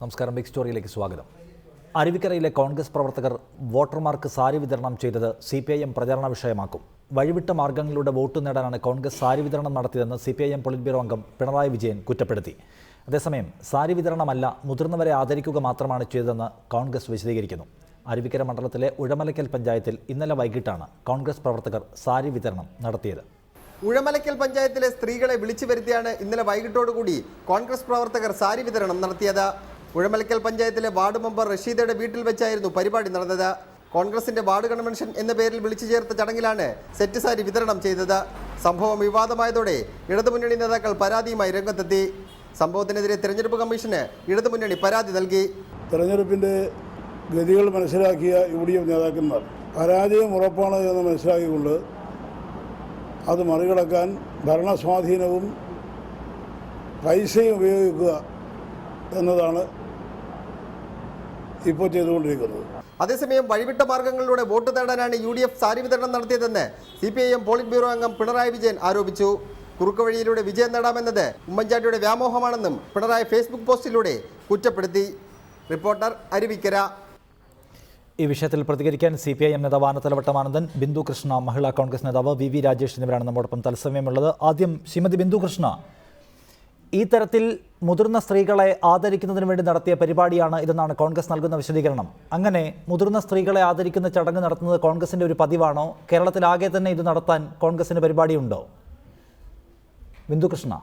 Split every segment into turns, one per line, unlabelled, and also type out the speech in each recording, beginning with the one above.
നമസ്കാരം. ബിഗ് സ്റ്റോറിയിലേക്ക് സ്വാഗതം. അരുവിക്കരയിലെ കോൺഗ്രസ് പ്രവർത്തകർ വോട്ടർമാർക്ക് സാരി വിതരണം ചെയ്തത് CPIM പ്രചാരണ വിഷയമാക്കും. വഴിവിട്ട മാർഗങ്ങളിലൂടെ വോട്ട് നേടാനാണ് കോൺഗ്രസ് സാരി വിതരണം നടത്തിയതെന്ന് CPIM പോളിറ്റ് ബ്യൂറോ അംഗം പിണറായി വിജയൻ കുറ്റപ്പെടുത്തി. അതേസമയം സാരി വിതരണമല്ല, മുതിർന്നവരെ ആദരിക്കുക മാത്രമാണ് ചെയ്തതെന്ന് കോൺഗ്രസ് വിശദീകരിക്കുന്നു. അരുവിക്കര മണ്ഡലത്തിലെ ഉഴമലയ്ക്കൽ പഞ്ചായത്തിൽ ഇന്നലെ വൈകിട്ടാണ് കോൺഗ്രസ് പ്രവർത്തകർ സാരി വിതരണം നടത്തിയത്.
ഉഴമലയ്ക്കൽ പഞ്ചായത്തിലെ സ്ത്രീകളെ വിളിച്ചു വരുത്തിയാണ് ഇന്നലെ വൈകിട്ടോടുകൂടി കോൺഗ്രസ് പ്രവർത്തകർ സാരി വിതരണം നടത്തിയത്. ഉഴമലയ്ക്കൽ പഞ്ചായത്തിലെ വാർഡ് മെമ്പർ റഷീദയുടെ വീട്ടിൽ വെച്ചായിരുന്നു പരിപാടി നടന്നത്. കോൺഗ്രസിന്റെ വാർഡ് കൺവെൻഷൻ എന്ന പേരിൽ വിളിച്ചു ചേർത്ത ചടങ്ങിലാണ് സെറ്റ് സാരി വിതരണം ചെയ്തത്. സംഭവം വിവാദമായതോടെ ഇടതുമുന്നണി നേതാക്കൾ പരാതിയുമായി രംഗത്തെത്തി. സംഭവത്തിനെതിരെ തെരഞ്ഞെടുപ്പ് കമ്മീഷന് ഇടതുമുന്നണി പരാതി നൽകി.
തെരഞ്ഞെടുപ്പിന്റെ ഗതികൾ മനസ്സിലാക്കിയ UDF നേതാക്കന്മാർ പരാജയം ഉറപ്പാണ് എന്ന് മനസ്സിലാക്കിക്കൊണ്ട് അത് മറികടക്കാൻ ഭരണസ്വാധീനവും പൈസയും ഉപയോഗിക്കുക എന്നതാണ് ഇപ്പോൾ ചെയ്തുകൊണ്ടിരിക്കുന്നത്.
അതേസമയം വഴിവിട്ട മാർഗങ്ങളിലൂടെ വോട്ട് നേടാനാണ് UDF സാരി വിതരണം നടത്തിയതെന്ന് CPIM പോളിറ്റ് ബ്യൂറോ അംഗം പിണറായി വിജയൻ ആരോപിച്ചു. കുറുക്ക് വഴിയിലൂടെ വിജയം നേടാമെന്നത് ഉമ്മൻചാണ്ടിയുടെ വ്യാമോഹമാണെന്നും പിണറായി ഫേസ്ബുക്ക് പോസ്റ്റിലൂടെ കുറ്റപ്പെടുത്തി. റിപ്പോർട്ടർ, അരുവിക്കര.
ഈ വിഷയത്തിൽ പ്രതികരിക്കാൻ CPIM നേതാവ് ആനത്തലവട്ടം ആനന്ദൻ, ബിന്ദു കൃഷ്ണ, മഹിളാ കോൺഗ്രസ് നേതാവ് VV രാജേഷ് എന്നിവരാണ് നമ്മോടൊപ്പം തത്സമയമുള്ളത്. ആദ്യം ശ്രീമതി ബിന്ദു കൃഷ്ണ, ഈ തരത്തിൽ മുതിർന്ന സ്ത്രീകളെ ആദരിക്കുന്നതിന് വേണ്ടി നടത്തിയ പരിപാടിയാണ് ഇതെന്നാണ് കോൺഗ്രസ് നൽകുന്ന വിശദീകരണം. അങ്ങനെ മുതിർന്ന സ്ത്രീകളെ ആദരിക്കുന്ന ചടങ്ങ് നടത്തുന്നത് കോൺഗ്രസിന്റെ ഒരു പതിവാണോ? കേരളത്തിലാകെ തന്നെ ഇത് നടത്താൻ കോൺഗ്രസിന് പരിപാടിയുണ്ടോ? ബിന്ദു കൃഷ്ണ.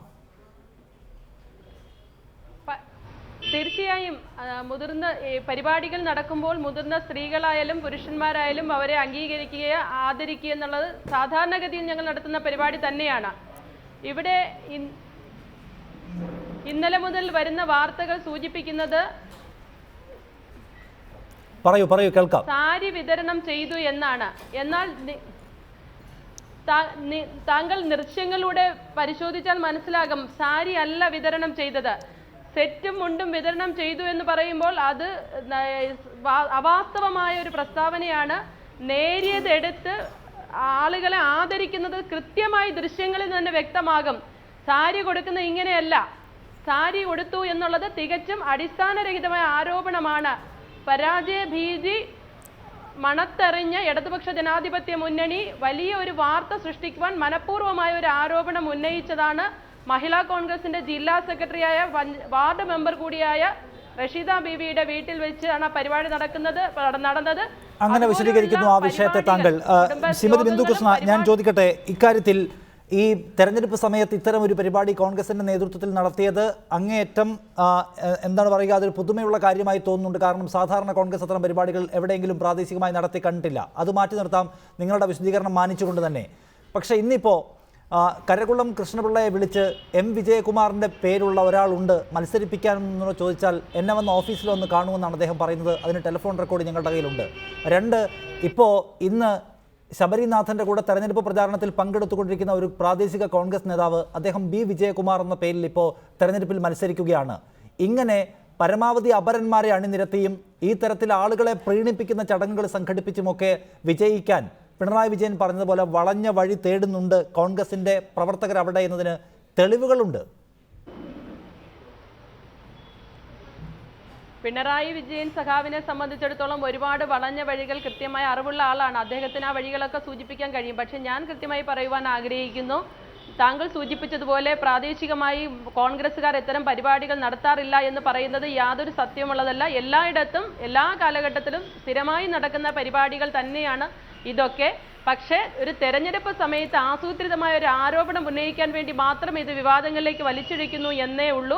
തീർച്ചയായും മുതിർന്ന പരിപാടികൾ നടക്കുമ്പോൾ മുതിർന്ന സ്ത്രീകളായാലും പുരുഷന്മാരായാലും അവരെ അംഗീകരിക്കുക, ആദരിക്കുക എന്നുള്ളത് സാധാരണഗതിയിൽ ഞങ്ങൾ നടത്തുന്ന പരിപാടി തന്നെയാണ്. ഇവിടെ ഇന്നലെ മുതൽ വരുന്ന വാർത്തകൾ സൂചിപ്പിക്കുന്നത്
കേൾക്കാം,
സാരി വിതരണം ചെയ്തു എന്നാണ്. എന്നാൽ താങ്കൾ ദൃശ്യങ്ങളിലൂടെ പരിശോധിച്ചാൽ മനസ്സിലാകും, സാരി അല്ല വിതരണം ചെയ്തത്. സെറ്റും മുണ്ടും വിതരണം ചെയ്തു എന്ന് പറയുമ്പോൾ അത് അവാസ്തവമായ ഒരു പ്രസ്താവനയാണ്. നേരിയതെടുത്ത് ആളുകളെ ആദരിക്കുന്നത് കൃത്യമായി ദൃശ്യങ്ങളിൽ തന്നെ വ്യക്തമാകും. സാരി കൊടുക്കുന്ന ഇങ്ങനെയല്ല. സാരി കൊടുത്തു എന്നുള്ളത് തികച്ചും അടിസ്ഥാനരഹിതമായ ആരോപണമാണ്. പരാജയ ഭീതി മണത്തെറിഞ്ഞ ഇടതുപക്ഷ ജനാധിപത്യ മുന്നണി വലിയ ഒരു വാർത്ത സൃഷ്ടിക്കുവാൻ മനഃപൂർവ്വമായ ഒരു ആരോപണം ഉന്നയിച്ചതാണ്. മഹിളാ കോൺഗ്രസിന്റെ ജില്ലാ സെക്രട്ടറിയായ വാർഡ് മെമ്പർ കൂടിയായ റഷീദ ബീവിയുടെ വീട്ടിൽ വെച്ചാണ് പരിപാടി നടന്നത്.
അങ്ങനെ വിശദീകരിക്കുന്നു ആ വിഷയത്തെ താങ്കൾ. ശ്രീമതി ബിന്ദു കൃഷ്ണ, ഞാൻ ചോദിക്കട്ടെ, ഇക്കാര്യത്തിൽ ഈ തെരഞ്ഞെടുപ്പ് സമയത്ത് ഇത്തരം ഒരു പരിപാടി കോൺഗ്രസിന്റെ നേതൃത്വത്തിൽ നടത്തിയത് അങ്ങേയറ്റം എന്താണ് പറയുക, അതൊരു പുതുമയുള്ള കാര്യമായി തോന്നുന്നുണ്ട്. കാരണം സാധാരണ കോൺഗ്രസ് അത്തരം പരിപാടികൾ എവിടെയെങ്കിലും പ്രാദേശികമായി നടത്തി കണ്ടിട്ടില്ല. അത് മാറ്റി നിർത്താം, നിങ്ങളുടെ വിശദീകരണം മാനിച്ചുകൊണ്ട് തന്നെ. പക്ഷേ ഇന്നിപ്പോൾ കരകുളം കൃഷ്ണപിള്ളയെ വിളിച്ച് വിജയകുമാറിൻ്റെ പേരുള്ള ഒരാളുണ്ട് മത്സരിപ്പിക്കാനെന്ന് ചോദിച്ചാൽ എന്നെ വന്ന് ഓഫീസിൽ വന്ന് കാണുമെന്നാണ് അദ്ദേഹം പറയുന്നത്. അതിന് ടെലിഫോൺ റെക്കോർഡ് ഞങ്ങളുടെ കയ്യിലുണ്ട്. ഇപ്പോൾ ഇന്ന് ശബരിനാഥൻ്റെ കൂടെ തെരഞ്ഞെടുപ്പ് പ്രചാരണത്തിൽ പങ്കെടുത്തുകൊണ്ടിരിക്കുന്ന ഒരു പ്രാദേശിക കോൺഗ്രസ് നേതാവ്, അദ്ദേഹം വിജയകുമാർ എന്ന പേരിൽ ഇപ്പോൾ തെരഞ്ഞെടുപ്പിൽ മത്സരിക്കുകയാണ്. ഇങ്ങനെ പരമാവധി അപരന്മാരെ അണിനിരത്തിയും ഈ തരത്തിൽ ആളുകളെ പ്രീണിപ്പിക്കുന്ന ചടങ്ങുകൾ സംഘടിപ്പിച്ചുമൊക്കെ വിജയിക്കാൻ പിണറായി വിജയൻ പറഞ്ഞതുപോലെ വളഞ്ഞ വഴി തേടുന്നുണ്ട് കോൺഗ്രസിന്റെ പ്രവർത്തകർ അവിടെ എന്നതിന് തെളിവുകളുണ്ട്.
പിണറായി വിജയൻ സഖാവിനെ സംബന്ധിച്ചിടത്തോളം ഒരുപാട് വളഞ്ഞ വഴികൾ കൃത്യമായ അറിവുള്ള ആളാണ്. അദ്ദേഹത്തിന് ആ വഴികളൊക്കെ സൂചിപ്പിക്കാൻ കഴിയും. പക്ഷെ ഞാൻ കൃത്യമായി പറയുവാൻ ആഗ്രഹിക്കുന്നു, താങ്കൾ സൂചിപ്പിച്ചതുപോലെ പ്രാദേശികമായി കോൺഗ്രസ്സുകാർ ഇത്തരം പരിപാടികൾ നടത്താറില്ല എന്ന് പറയുന്നത് യാതൊരു സത്യമുള്ളതല്ല. എല്ലായിടത്തും എല്ലാ കാലഘട്ടത്തിലും സ്ഥിരമായി നടക്കുന്ന പരിപാടികൾ തന്നെയാണ് ഇതൊക്കെ. പക്ഷേ ഒരു തെരഞ്ഞെടുപ്പ് സമയത്ത് ആസൂത്രിതമായ ഒരു ആരോപണം ഉന്നയിക്കാൻ വേണ്ടി മാത്രം ഇത് വിവാദങ്ങളിലേക്ക് വലിച്ചിഴക്കുന്നു എന്നേ ഉള്ളൂ.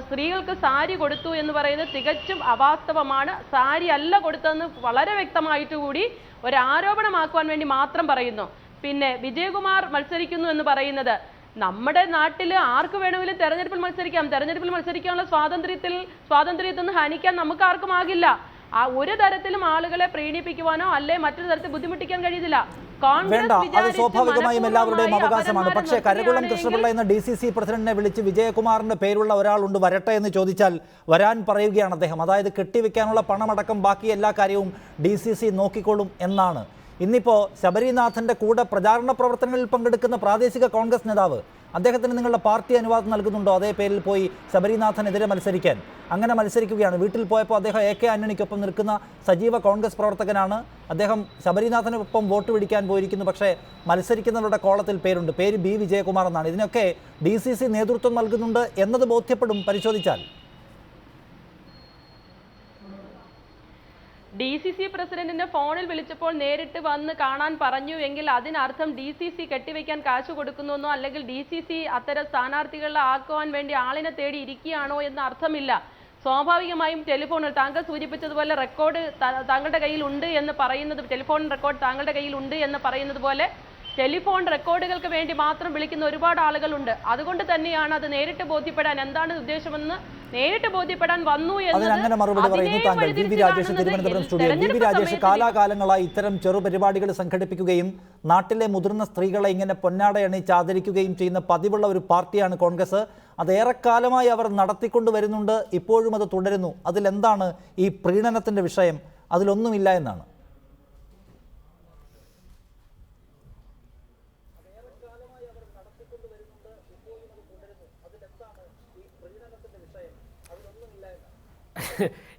സ്ത്രീകൾക്ക് സാരി കൊടുത്തു എന്ന് പറയുന്നത് തികച്ചും അവാസ്തവമാണ്. സാരി അല്ല കൊടുത്തതെന്ന് വളരെ വ്യക്തമായിട്ട് കൂടി ഒരു ആരോപണമാക്കുവാൻ വേണ്ടി മാത്രം പറയുന്നു. പിന്നെ വിജയകുമാർ മത്സരിക്കുന്നു എന്ന് പറയുന്നത്, നമ്മുടെ നാട്ടിൽ ആർക്ക് വേണമെങ്കിലും തെരഞ്ഞെടുപ്പിൽ മത്സരിക്കാം. തെരഞ്ഞെടുപ്പിൽ മത്സരിക്കാനുള്ള സ്വാതന്ത്ര്യത്തിൽ ഹനിക്കാൻ നമുക്ക് ആർക്കും ആകില്ല. ഒരു തരത്തിലും ആളുകളെ പ്രീണിപ്പിക്കുവാനോ അല്ലെ മറ്റൊരു തരത്തിൽ ബുദ്ധിമുട്ടിക്കാൻ കഴിയുന്നില്ല.
വേണ്ട, അത് സ്വാഭാവികമായും എല്ലാവരുടെയും അവകാശമാണ്. പക്ഷേ കരകുളം കൃഷ്ണപിള്ള എന്ന DCC പ്രസിഡന്റിനെ വിളിച്ച് വിജയകുമാറിന്റെ പേരുള്ള ഒരാളുണ്ട് വരട്ടെ എന്ന് ചോദിച്ചാൽ വരാൻ പറയുകയാണ് അദ്ദേഹം. അതായത് കെട്ടിവെക്കാനുള്ള പണമടക്കം ബാക്കി എല്ലാ കാര്യവും DCC നോക്കിക്കൊള്ളും എന്നാണ്. ഇന്നിപ്പോൾ ശബരിനാഥൻ്റെ കൂടെ പ്രചാരണ പ്രവർത്തനങ്ങളിൽ പങ്കെടുക്കുന്ന പ്രാദേശിക കോൺഗ്രസ് നേതാവ് അദ്ദേഹത്തിന് നിങ്ങളുടെ പാർട്ടി അനുവാദം നൽകുന്നുണ്ടോ അതേ പേരിൽ പോയി ശബരിനാഥനെതിരെ മത്സരിക്കാൻ? അങ്ങനെ മത്സരിക്കുകയാണ്. വീട്ടിൽ പോയപ്പോൾ അദ്ദേഹം AK ആന്റണിക്കൊപ്പം നിൽക്കുന്ന സജീവ കോൺഗ്രസ് പ്രവർത്തകനാണ്. അദ്ദേഹം ശബരിനാഥനൊപ്പം വോട്ട് പിടിക്കാൻ പോയിരിക്കുന്നു. പക്ഷേ മത്സരിക്കുന്നവരുടെ കോളത്തിൽ പേരുണ്ട്, പേര് B. വിജയകുമാർ എന്നാണ്. ഇതിനൊക്കെ DCC നേതൃത്വം നൽകുന്നുണ്ട് എന്നത് ബോധ്യപ്പെടും പരിശോധിച്ചാൽ.
DCC പ്രസിഡന്റിനെ ഫോണിൽ വിളിച്ചപ്പോൾ നേരിട്ട് വന്ന് കാണാൻ പറഞ്ഞു എങ്കിൽ അതിനർത്ഥം DCC കെട്ടിവെക്കാൻ കാശ് കൊടുക്കുന്നുവെന്നോ അല്ലെങ്കിൽ DCC അത്തരം സ്ഥാനാർത്ഥികളെ ആക്കുവാൻ വേണ്ടി ആളിനെ തേടി ഇരിക്കുകയാണോ എന്ന അർത്ഥമില്ല. സ്വാഭാവികമായും ടെലിഫോണിൽ താങ്കൾ സൂചിപ്പിച്ചതുപോലെ റെക്കോർഡ് താങ്കളുടെ കയ്യിൽ ഉണ്ട് എന്ന് പറയുന്നത്, ടെലിഫോൺ റെക്കോർഡ് താങ്കളുടെ കയ്യിൽ ഉണ്ട് എന്ന് പറയുന്നത് പോലെ ടെലിഫോൺ റെക്കോർഡുകൾക്ക് വേണ്ടി മാത്രം വിളിക്കുന്ന ഒരുപാട് ആളുകളുണ്ട്. അതുകൊണ്ട് തന്നെയാണ് അത് നേരിട്ട് ബോധ്യപ്പെടാൻ എന്താണ് ഉദ്ദേശമെന്ന് നേരിട്ട് ബോധ്യപ്പെടാൻ വന്നു
അതിനങ്ങനെ മറുപടി പറയുന്നു താങ്കൾ. V Rajesh, Thiruvananthapuram studio. V Rajesh, കാലാകാലങ്ങളായി ഇത്തരം ചെറു പരിപാടികൾ സംഘടിപ്പിക്കുകയും നാട്ടിലെ മുതിർന്ന സ്ത്രീകളെ ഇങ്ങനെ പൊന്നാട അണിച്ച് ആദരിക്കുകയും ചെയ്യുന്ന പതിവുള്ള ഒരു പാർട്ടിയാണ് കോൺഗ്രസ്. അത് ഏറെക്കാലമായി അവർ നടത്തിക്കൊണ്ട് വരുന്നുണ്ട്, ഇപ്പോഴും അത് തുടരുന്നു. അതിലെന്താണ് ഈ പ്രീണനത്തിന്റെ വിഷയം? അതിലൊന്നുമില്ല എന്നാണ്.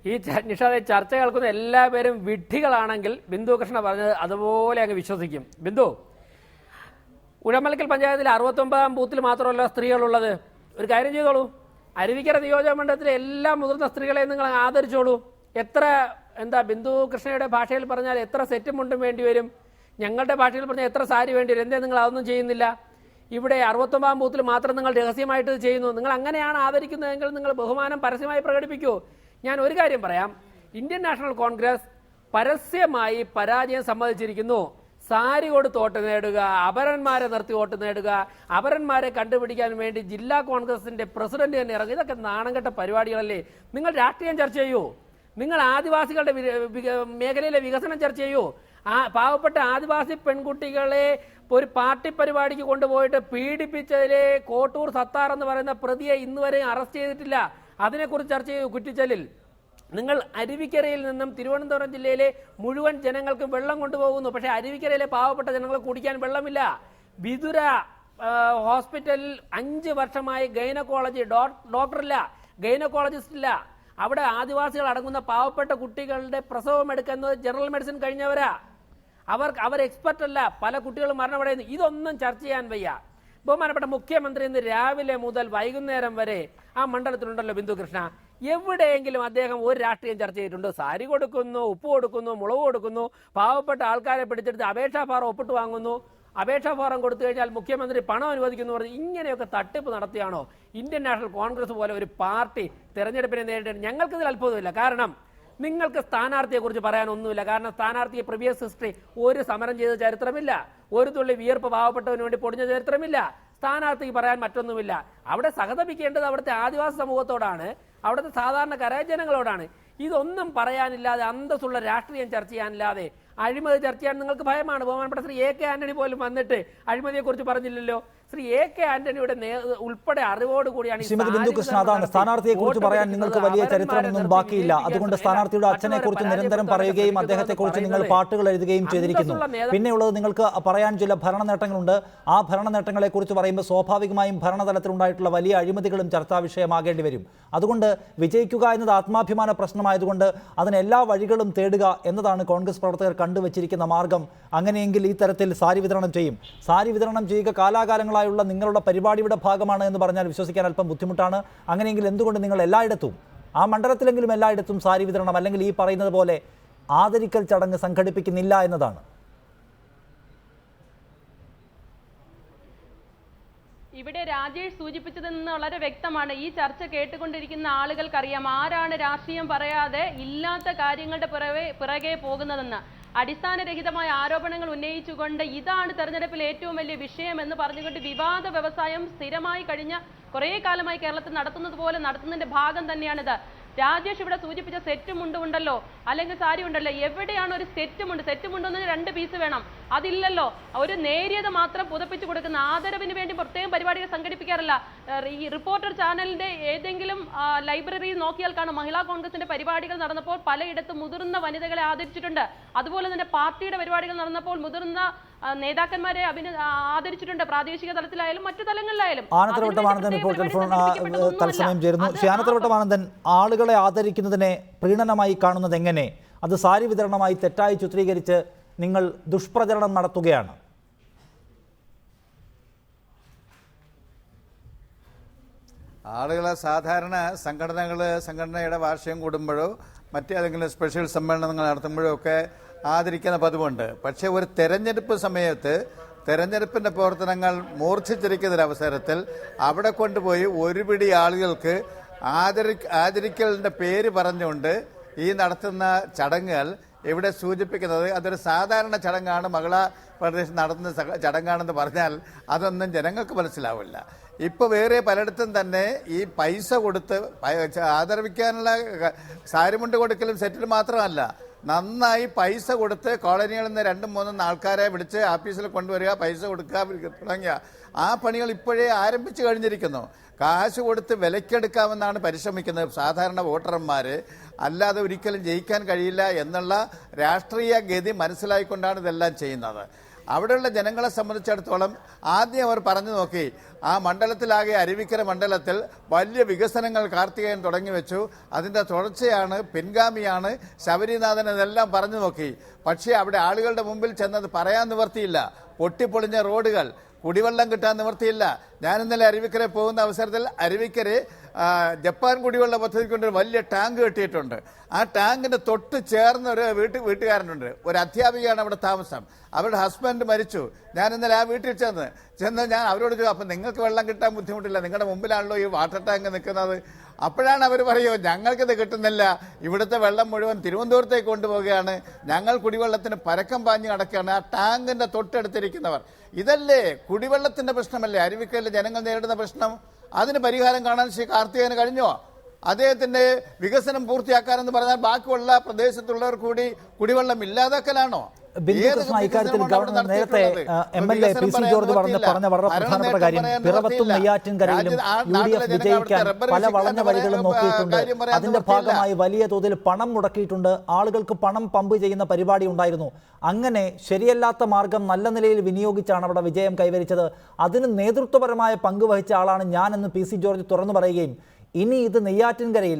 ഈ നിഷാദെ ചർച്ച കേൾക്കുന്ന എല്ലാവരും വിഡ്ഢികളാണെങ്കിൽ ബിന്ദു കൃഷ്ണ പറഞ്ഞത് അതുപോലെ അങ്ങ് വിശ്വസിക്കും. ബിന്ദു, ഉഴമലക്കൽ പഞ്ചായത്തിൽ 69 ബൂത്തിൽ മാത്രമല്ല സ്ത്രീകളുള്ളത്. ഒരു കാര്യം ചെയ്തോളൂ, അരുവിക്കര നിയോജക മണ്ഡലത്തിലെ എല്ലാ മുതിർന്ന സ്ത്രീകളെയും നിങ്ങൾ ആദരിച്ചോളൂ. എത്ര ബിന്ദു കൃഷ്ണയുടെ ഭാഷയിൽ പറഞ്ഞാൽ എത്ര സെറ്റും മുണ്ടും വേണ്ടി വരും, ഞങ്ങളുടെ ഭാഷയിൽ പറഞ്ഞാൽ എത്ര സാരി വേണ്ടി വരും. എന്തേ നിങ്ങൾ അതൊന്നും ചെയ്യുന്നില്ല? ഇവിടെ 69 ബൂത്തിൽ മാത്രം നിങ്ങൾ രഹസ്യമായിട്ട് ചെയ്യുന്നു. നിങ്ങൾ അങ്ങനെയാണ് ആദരിക്കുന്നതെങ്കിൽ നിങ്ങൾ ബഹുമാനം പരസ്യമായി പ്രകടിപ്പിക്കൂ. ഞാൻ ഒരു കാര്യം പറയാം, ഇന്ത്യൻ നാഷണൽ കോൺഗ്രസ് പരസ്യമായി പരാജയം സമ്മതിച്ചിരിക്കുന്നു. സാരി കൊടുത്ത് വോട്ട് നേടുക, അപരന്മാരെ നിർത്തി വോട്ട് നേടുക, അപരന്മാരെ കണ്ടുപിടിക്കാൻ വേണ്ടി ജില്ലാ കോൺഗ്രസിന്റെ പ്രസിഡന്റ് തന്നെ ഇറങ്ങും. ഇതൊക്കെ നാണംകെട്ട പരിപാടികളല്ലേ? നിങ്ങൾ രാഷ്ട്രീയം ചർച്ച ചെയ്യൂ, നിങ്ങൾ ആദിവാസികളുടെ മേഖലയിലെ വികസനം ചർച്ച ചെയ്യൂ. പാവപ്പെട്ട ആദിവാസി പെൺകുട്ടികളെ ഒരു പാർട്ടി പരിപാടിക്ക് കൊണ്ടുപോയിട്ട് പീഡിപ്പിച്ചതിലെ കോട്ടൂർ സത്താർ എന്ന് പറയുന്ന പ്രതിയെ ഇന്നുവരെ അറസ്റ്റ് ചെയ്തിട്ടില്ല. അതിനെക്കുറിച്ച് ചർച്ച ചെയ്യൂ കുറ്റിച്ചലിൽ. നിങ്ങൾ അരുവിക്കരയിൽ നിന്നും തിരുവനന്തപുരം ജില്ലയിലെ മുഴുവൻ ജനങ്ങൾക്കും വെള്ളം കൊണ്ടുപോകുന്നു. പക്ഷേ അരുവിക്കരയിലെ പാവപ്പെട്ട ജനങ്ങൾ കുടിക്കാൻ വെള്ളമില്ല. വിതുര ഹോസ്പിറ്റലിൽ 5 വർഷമായി ഗൈനക്കോളജി ഡോക്ടറില്ല, ഗൈനക്കോളജിസ്റ്റ് ഇല്ല. അവിടെ ആദിവാസികൾ അടങ്ങുന്ന പാവപ്പെട്ട കുട്ടികളുടെ പ്രസവം എടുക്കുന്നത് ജനറൽ മെഡിസിൻ കഴിഞ്ഞവരാ. അവർ എക്സ്പെർട്ട് അല്ല. പല കുട്ടികളും മരണമടയുന്നു. ഇതൊന്നും ചർച്ച ചെയ്യാൻ വയ്യ. ബഹുമാനപ്പെട്ട മുഖ്യമന്ത്രി ഇന്ന് രാവിലെ മുതൽ വൈകുന്നേരം വരെ ആ മണ്ഡലത്തിലുണ്ടല്ലോ ബിന്ദു കൃഷ്ണ. എവിടെയെങ്കിലും അദ്ദേഹം ഒരു രാഷ്ട്രീയം ചർച്ച ചെയ്തിട്ടുണ്ടോ? സാരി കൊടുക്കുന്നു, ഉപ്പ് കൊടുക്കുന്നു, മുളക് കൊടുക്കുന്നു, പാവപ്പെട്ട ആൾക്കാരെ പിടിച്ചെടുത്ത് അപേക്ഷാ ഫാറം ഒപ്പിട്ട് വാങ്ങുന്നു, അപേക്ഷാ ഫാറം കൊടുത്തു കഴിഞ്ഞാൽ മുഖ്യമന്ത്രി പണം അനുവദിക്കുന്നു പറഞ്ഞ് ഇങ്ങനെയൊക്കെ തട്ടിപ്പ് നടത്തിയാണോ ഇന്ത്യൻ നാഷണൽ കോൺഗ്രസ് പോലെ ഒരു പാർട്ടി തെരഞ്ഞെടുപ്പിനെ നേരിട്ട്? ഞങ്ങൾക്കിതിൽ അത്ഭുതമില്ല. കാരണം നിങ്ങൾക്ക് സ്ഥാനാർത്ഥിയെക്കുറിച്ച് പറയാനൊന്നുമില്ല. കാരണം സ്ഥാനാർത്ഥിയെ പ്രീവിയസ് ഹിസ്റ്ററി ഒരു സമരം ചെയ്ത ചരിത്രമില്ല, ഒരു തുള്ളി വിയർപ്പ് പാവപ്പെട്ടവന് വേണ്ടി പൊടിഞ്ഞ ചരിത്രമില്ല. സ്ഥാനാർത്ഥിക്ക് പറയാൻ മറ്റൊന്നുമില്ല. അവിടെ സഹതപിക്കേണ്ടത് അവിടുത്തെ ആദിവാസി സമൂഹത്തോടാണ്, അവിടുത്തെ സാധാരണക്കാരായ ജനങ്ങളോടാണ്. ഇതൊന്നും പറയാനില്ലാതെ അന്തസ്സുള്ള രാഷ്ട്രീയം ചർച്ച ചെയ്യാനില്ലാതെ അഴിമതി ചർച്ച ചെയ്യാൻ നിങ്ങൾക്ക് ഭയമാണ്. ബഹുമാനപ്പെട്ട ശ്രീ AK ആന്റണി പോലും വന്നിട്ട് അഴിമതിയെക്കുറിച്ച് പറഞ്ഞില്ലല്ലോ. ശ്രീ AK ആന്റണിയുടെ ഉൾപ്പെടെ അറിവോടുകൂടിയാണ്
ബിന്ദു കൃഷ്ണ. അതാണ് സ്ഥാനാർത്ഥിയെ കുറിച്ച് പറയാൻ നിങ്ങൾക്ക് വലിയ ചരിത്രമൊന്നും ബാക്കിയില്ല. അതുകൊണ്ട് സ്ഥാനാർത്ഥിയുടെ അച്ഛനെ കുറിച്ച് നിരന്തരം പറയുകയും അദ്ദേഹത്തെ കുറിച്ച് നിങ്ങൾ പാട്ടുകൾ എഴുതുകയും ചെയ്തിരിക്കുന്നു. പിന്നെയുള്ളത് നിങ്ങൾക്ക് പറയാൻ ചില ഭരണ നേട്ടങ്ങളുണ്ട്. ആ ഭരണ നേട്ടങ്ങളെ കുറിച്ച് പറയുമ്പോൾ സ്വാഭാവികമായും ഭരണതലത്തിൽ ഉണ്ടായിട്ടുള്ള വലിയ അഴിമതികളും ചർച്ചാ വിഷയമാകേണ്ടി വരും. അതുകൊണ്ട് വിജയിക്കുക എന്നത് ആത്മാഭിമാന പ്രശ്നമായതുകൊണ്ട് അതിന് എല്ലാ വഴികളും തേടുക എന്നതാണ് കോൺഗ്രസ് പ്രവർത്തകർ കണ്ടുവച്ചിരിക്കുന്ന മാർഗം. അങ്ങനെയെങ്കിൽ ഈ തരത്തിൽ സാരി വിതരണം ചെയ്യും. സാരി വിതരണം ചെയ്യുക കാലാകാലങ്ങളായുള്ള നിങ്ങളുടെ പരിപാടിയുടെ ഭാഗമാണ് എന്ന് പറഞ്ഞാൽ വിശ്വസിക്കാൻ അല്പം ബുദ്ധിമുട്ടാണ്. അങ്ങനെയെങ്കിൽ എന്തുകൊണ്ട് നിങ്ങൾ എല്ലായിടത്തും, ആ മണ്ഡലത്തിലെങ്കിലും എല്ലായിടത്തും സാരി വിതരണം അല്ലെങ്കിൽ ഈ പറയുന്നത് പോലെ ആദരിക്കൽ ചടങ്ങ് സംഘടിപ്പിക്കുന്നില്ല എന്നതാണ്?
ഇവിടെ രാജേഷ് സൂചിപ്പിച്ചത് നിന്ന് വളരെ വ്യക്തമാണ്. ഈ ചർച്ച കേട്ടുകൊണ്ടിരിക്കുന്ന ആളുകൾക്കറിയാം ആരാണ് രാഷ്ട്രീയം പറയാതെ ഇല്ലാത്ത കാര്യങ്ങളുടെ പിറകെ പോകുന്നതെന്ന്. അടിസ്ഥാനരഹിതമായ ആരോപണങ്ങൾ ഉന്നയിച്ചുകൊണ്ട് ഇതാണ് തെരഞ്ഞെടുപ്പിൽ ഏറ്റവും വലിയ വിഷയം എന്ന് പറഞ്ഞുകൊണ്ട് വിവാദ വ്യവസായം സ്ഥിരമായി കഴിഞ്ഞ കുറേ കാലമായി കേരളത്തിൽ നടത്തുന്നത് പോലെ നടത്തുന്നതിന്റെ ഭാഗം തന്നെയാണിത്. രാജേഷ് ഇവിടെ സൂചിപ്പിച്ച സെറ്റ് മുണ്ടുണ്ടല്ലോ, അല്ലെങ്കിൽ സാരി ഉണ്ടല്ലോ, എവിടെയാണ് ഒരു സെറ്റ് മുണ്ടെന്ന് 2 പീസ് വേണം, അതില്ലല്ലോ. ഒരു നേരിയത് മാത്രം പുതപ്പിച്ചു കൊടുക്കുന്ന ആദരവിന് വേണ്ടി പ്രത്യേകം പരിപാടികൾ സംഘടിപ്പിക്കാറില്ല. ഈ റിപ്പോർട്ടർ ചാനലിന്റെ ഏതെങ്കിലും ലൈബ്രറിയിൽ നോക്കിയാൽ കാണും മഹിളാ കോൺഗ്രസിന്റെ പരിപാടികൾ നടന്നപ്പോൾ പലയിടത്തും മുതിർന്ന വനിതകളെ ആദരിച്ചിട്ടുണ്ട്. അതുപോലെ തന്നെ പാർട്ടിയുടെ പരിപാടികൾ നടന്നപ്പോൾ മുതിർന്ന നേതാക്കന്മാരെ ആദരിച്ചിട്ടുണ്ട്, പ്രാദേശിക തലത്തിലായാലും മറ്റു തലങ്ങളിലായാലും.
ആനത്തലവട്ടമാനന്ദൻ ഇപ്പോൾ തത്സമയം ചേരുന്നു. ശ്രീ ആനത്തലവട്ടമാനന്ദൻ, ആളുകളെ ആദരിക്കുന്നതിനെ പ്രീണനമായി കാണുന്നത് എങ്ങനെ? അത് സാരി വിതരണമായി തെറ്റായി ചിത്രീകരിച്ച് നിങ്ങൾ ദുഷ്പ്രചരണം നടത്തുകയാണ്.
ആളുകളെ സാധാരണ സംഘടനയുടെ വാർഷികം കൂടുമ്പോഴോ മറ്റേതെങ്കിലും സ്പെഷ്യൽ സമ്മേളനങ്ങൾ നടത്തുമ്പോഴോ ഒക്കെ ആദരിക്കുന്ന പതിവുണ്ട്. പക്ഷേ ഒരു തെരഞ്ഞെടുപ്പ് സമയത്ത് തെരഞ്ഞെടുപ്പിൻ്റെ പ്രവർത്തനങ്ങൾ മൂർച്ഛിച്ചിരിക്കുന്നൊരവസരത്തിൽ അവിടെ കൊണ്ടുപോയി ഒരു പിടി ആളുകൾക്ക് ആദരിക്കലിൻ്റെ പേര് പറഞ്ഞുകൊണ്ട് ഈ നടത്തുന്ന ചടങ്ങുകൾ ഇവിടെ സൂചിപ്പിക്കുന്നത് അതൊരു സാധാരണ ചടങ്ങാണ്, മകളാ പ്രദേശം നടത്തുന്ന ചടങ്ങാണെന്ന് പറഞ്ഞാൽ അതൊന്നും ജനങ്ങൾക്ക് മനസ്സിലാവില്ല. ഇപ്പോൾ വേറെ പലയിടത്തും തന്നെ ഈ പൈസ കൊടുത്ത് ആദരവിക്കാനുള്ള സാരിമുണ്ട് കൊടുക്കലും സെറ്റിൽ മാത്രമല്ല, നന്നായി പൈസ കൊടുത്ത് കോളനികളിൽ നിന്ന് 2-3 ആൾക്കാരെ വിളിച്ച് ഓഫീസിൽ കൊണ്ടുവരിക, പൈസ കൊടുക്കുക തുടങ്ങിയ ആ പണികൾ ഇപ്പോഴേ ആരംഭിച്ചു കഴിഞ്ഞിരിക്കുന്നു. കാശ് കൊടുത്ത് വിലക്കെടുക്കാമെന്നാണ് പരിശ്രമിക്കുന്നത് സാധാരണ വോട്ടർമാർ. അല്ലാതെ ഒരിക്കലും ജയിക്കാൻ കഴിയില്ല എന്നുള്ള രാഷ്ട്രീയ ഗതി മനസ്സിലായിക്കൊണ്ടാണ് ഇതെല്ലാം ചെയ്യുന്നത്. അവിടെയുള്ള ജനങ്ങളെ സംബന്ധിച്ചിടത്തോളം ആദ്യം അവർ പറഞ്ഞു നോക്കി, ആ മണ്ഡലത്തിലാകെ അരുവിക്കര മണ്ഡലത്തിൽ വലിയ വികസനങ്ങൾ കാർത്തികേയൻ തുടങ്ങി വെച്ചു, അതിൻ്റെ തുടർച്ചയാണ്, പിൻഗാമിയാണ് ശബരിനാഥൻ, ഇതെല്ലാം പറഞ്ഞു നോക്കി. പക്ഷേ അവിടെ ആളുകളുടെ മുമ്പിൽ ചെന്നത് പറയാൻ നിവർത്തിയില്ല. പൊട്ടിപ്പൊളിഞ്ഞ റോഡുകൾ, കുടിവെള്ളം കിട്ടാൻ നിവർത്തിയില്ല. ഞാൻ ഇന്നലെ അരുവിക്കര പോകുന്ന അവസരത്തിൽ അരുവിക്കര ജപ്പാൻ കുടിവെള്ള പദ്ധതിക്കൊണ്ടൊരു വലിയ ടാങ്ക് കെട്ടിയിട്ടുണ്ട്. ആ ടാങ്കിൻ്റെ തൊട്ട് ചേർന്ന ഒരു വീട്ടുകാരനുണ്ട്, ഒരു അധ്യാപികയാണ് അവിടെ താമസം. അവരുടെ ഹസ്ബൻഡ് മരിച്ചു. ഞാൻ ഇന്നലെ ആ വീട്ടിൽ ചെന്ന് ഞാൻ അവരോട് ചോദിച്ചു, അപ്പം നിങ്ങൾക്ക് വെള്ളം കിട്ടാൻ ബുദ്ധിമുട്ടില്ല, നിങ്ങളുടെ മുമ്പിലാണല്ലോ ഈ വാട്ടർ ടാങ്ക് നിൽക്കുന്നത്. അപ്പോഴാണ് അവർ പറയുമോ, ഞങ്ങൾക്കിത് കിട്ടുന്നില്ല, ഇവിടുത്തെ വെള്ളം മുഴുവൻ തിരുവനന്തപുരത്തേക്ക് കൊണ്ടുപോവുകയാണ്, ഞങ്ങൾ കുടിവെള്ളത്തിന് പരക്കം പാഞ്ഞ് കിടക്കുകയാണ്. ആ ടാങ്കിൻ്റെ തൊട്ടടുത്തിരിക്കുന്നവർ, ഇതല്ലേ കുടിവെള്ളത്തിൻ്റെ പ്രശ്നമല്ലേ അരുവിക്കലിലെ ജനങ്ങൾ നേരിടുന്ന പ്രശ്നം? അതിന് പരിഹാരം കാണാൻ ശ്രീ കാർത്തികേയന് കഴിഞ്ഞോ? അദ്ദേഹത്തിൻ്റെ വികസനം പൂർത്തിയാക്കാനെന്ന് പറഞ്ഞാൽ ബാക്കിയുള്ള പ്രദേശത്തുള്ളവർ കൂടി കുടിവെള്ളം ഇല്ലാതാക്കലാണോ?
ബിന്ദുകൃഷ്ണ, ഇക്കാര്യത്തിൽ നേരത്തെ MLA PC ജോർജ് പറഞ്ഞ വളരെ പ്രധാനപ്പെട്ട കാര്യം, പിറവത്തും നെയ്യാറ്റിൻകരയിലും UDF വിജയിക്കാൻ പല വളഞ്ഞ വഴികളും നോക്കിയിട്ടുണ്ട്. അതിന്റെ ഭാഗമായി വലിയ തോതിൽ പണം മുടക്കിയിട്ടുണ്ട്. ആളുകൾക്ക് പണം പമ്പ് ചെയ്യുന്ന പരിപാടി ഉണ്ടായിരുന്നു. അങ്ങനെ ശരിയല്ലാത്ത മാർഗം നല്ല നിലയിൽ വിനിയോഗിച്ചാണ് അവിടെ വിജയം കൈവരിച്ചത്. അതിന് നേതൃത്വപരമായ പങ്ക് വഹിച്ച ആളാണ് ഞാനെന്ന് PC ജോർജ് തുറന്നു പറയുകയും ഇനി ഇത് നെയ്യാറ്റിൻകരയിൽ,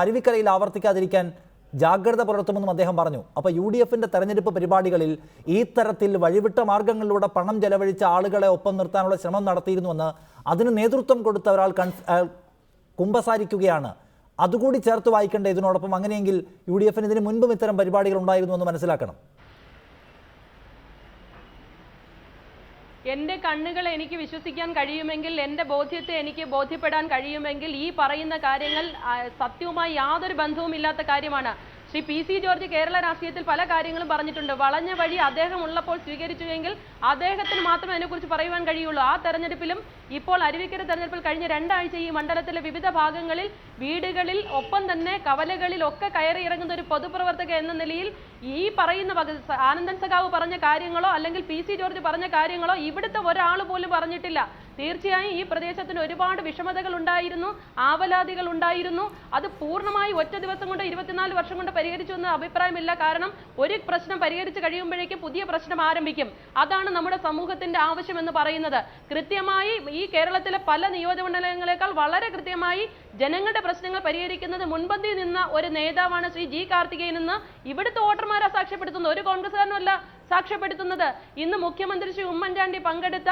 അരുവിക്കരയിൽ ആവർത്തിക്കാതിരിക്കാൻ ജാഗ്രത പുലർത്തുമെന്നും അദ്ദേഹം പറഞ്ഞു. അപ്പോൾ UDFന്റെ തെരഞ്ഞെടുപ്പ് പരിപാടികളിൽ ഈ തരത്തിൽ വഴിവിട്ട മാർഗങ്ങളിലൂടെ പണം ചെലവഴിച്ച ആളുകളെ ഒപ്പം നിർത്താനുള്ള ശ്രമം നടത്തിയിരുന്നുവെന്ന് അതിന് നേതൃത്വം കൊടുത്ത ഒരാൾ കുമ്പസാരിക്കുകയാണ്. അതുകൂടി ചേർത്ത് വായിക്കേണ്ട ഇതിനോടൊപ്പം. അങ്ങനെയെങ്കിൽ UDFന് ഇതിന് മുൻപും ഇത്തരം പരിപാടികൾ ഉണ്ടായിരുന്നു എന്ന് മനസ്സിലാക്കണം.
എൻ്റെ കണ്ണുകളെ എനിക്ക് വിശ്വസിക്കാൻ കഴിയുമെങ്കിൽ, എൻ്റെ ബോധ്യത്തെ എനിക്ക് ബോധ്യപ്പെടാൻ കഴിയുമെങ്കിൽ ഈ പറയുന്ന കാര്യങ്ങൾ സത്യവുമായി യാതൊരു ബന്ധവുമില്ലാത്ത കാര്യമാണ്. ശ്രീ PC ജോർജ് കേരള രാഷ്ട്രീയത്തിൽ പല കാര്യങ്ങളും പറഞ്ഞിട്ടുണ്ട്. വളഞ്ഞ വഴി അദ്ദേഹം ഉള്ളപ്പോൾ സ്വീകരിച്ചുവെങ്കിൽ അദ്ദേഹത്തിന് മാത്രമേ അതിനെക്കുറിച്ച് പറയുവാൻ കഴിയുള്ളൂ. ആ തെരഞ്ഞെടുപ്പിലും ഇപ്പോൾ അരുവിക്കര തെരഞ്ഞെടുപ്പിൽ കഴിഞ്ഞ 2 ആഴ്ച ഈ മണ്ഡലത്തിലെ വിവിധ ഭാഗങ്ങളിൽ വീടുകളിൽ ഒപ്പം തന്നെ കവലകളിൽ ഒക്കെ കയറി ഇറങ്ങുന്ന ഒരു പൊതുപ്രവർത്തക എന്ന നിലയിൽ ഈ പറയുന്ന ആനന്ദൻ സഖാവ് പറഞ്ഞ കാര്യങ്ങളോ അല്ലെങ്കിൽ PC ജോർജ് പറഞ്ഞ കാര്യങ്ങളോ ഇവിടുത്തെ ഒരാൾ പോലും പറഞ്ഞിട്ടില്ല. തീർച്ചയായും ഈ പ്രദേശത്തിന് ഒരുപാട് വിഷമതകൾ ഉണ്ടായിരുന്നു, ആവലാതികൾ ഉണ്ടായിരുന്നു. അത് പൂർണ്ണമായി ഒറ്റ ദിവസം കൊണ്ട് 24 വർഷം കൊണ്ട് പരിഹരിച്ചു എന്ന അഭിപ്രായമില്ല. കാരണം ഒരു പ്രശ്നം പരിഹരിച്ച് കഴിയുമ്പോഴേക്കും പുതിയ പ്രശ്നം ആരംഭിക്കും. അതാണ് നമ്മുടെ സമൂഹത്തിന്റെ ആവശ്യം എന്ന് പറയുന്നത്. കൃത്യമായി ഈ കേരളത്തിലെ പല നിയോജകമണ്ഡലങ്ങളെക്കാൾ വളരെ കൃത്യമായി ജനങ്ങളുടെ പ്രശ്നങ്ങൾ പരിഹരിക്കുന്നത് മുൻപന്തിയിൽ നിന്ന ഒരു നേതാവാണ് ശ്രീ G കാർത്തികേയൻ എന്ന് ഇവിടുത്തെ വോട്ടർമാരെ സാക്ഷ്യപ്പെടുത്തുന്നു. ഒരു കോൺഗ്രസ്സുകാരനല്ല സാക്ഷ്യപ്പെടുത്തുന്നത്. ഇന്ന് മുഖ്യമന്ത്രി ശ്രീ ഉമ്മൻചാണ്ടി പങ്കെടുത്ത